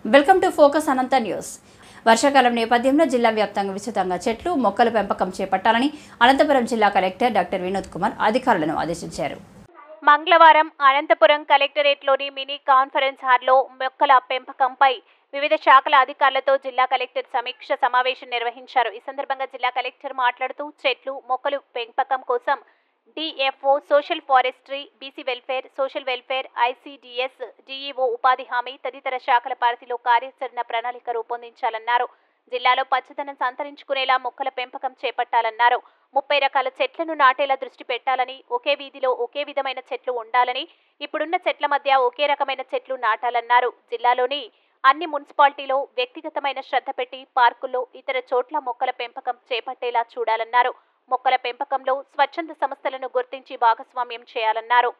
Welcome to focus Anantha news. వర్షాకాలం నేపథ్యంలో జిల్లా వ్యాప్తంగా విస్తృతంగా చెట్లు మొక్కల పెంపకం చేపట్టాలని అనంతపురం జిల్లా కలెక్టర్ డాక్టర్ వినోద్ కుమార్ అధికారులను ఆదేశించారు. మంగళవారం అనంతపురం కలెక్టరేట్లోని మినీ కాన్ఫరెన్స్ హాల్లో మొక్కల పెంపకంపై వివిధ శాఖల అధికారులతో జిల్లా కలెక్టర్ సమీక్ష సమావేశం నిర్వహించారు. ఈ సందర్భంగా జిల్లా కలెక్టర్ మాట్లాడుతూ చెట్లు మొక్కలు పెంపకం కోసం DFO, social forestry, BC welfare, social welfare, ICDS, DEO, ఉపాధి హామీ తదితర శాఖల పరిధిలో కార్యాచరణ ప్రణాళిక రూపొందించాలన్నారు. జిల్లాలో పచ్చదనం సంతరించుకునేలా మొక్కల పెంపకం చేపట్టాలన్నారు. 30 రకాల చెట్లను నాటేలా దృష్టి పెట్టాలని, ఒకే వీధిలో ఒకే విధమైన చెట్లు ఉండాలని, ఇప్పుడున్న చెట్ల మధ్య ఒకే రకమైన చెట్లు నాటాలన్నారు. జిల్లాలోని అన్ని మున్సిపాలిటీలో వ్యక్తిగతమైన శ్రద్ధ పెట్టి పార్కుల్లో ఇతర చోట్ల మొక్కల పెంపకం చేపట్టేలా చూడాలన్నారు. మొక్కల పెంపకంలో స్వచ్ఛంద సంస్థలను గుర్తించి భాగస్వామ్యం చేయాలన్నారు.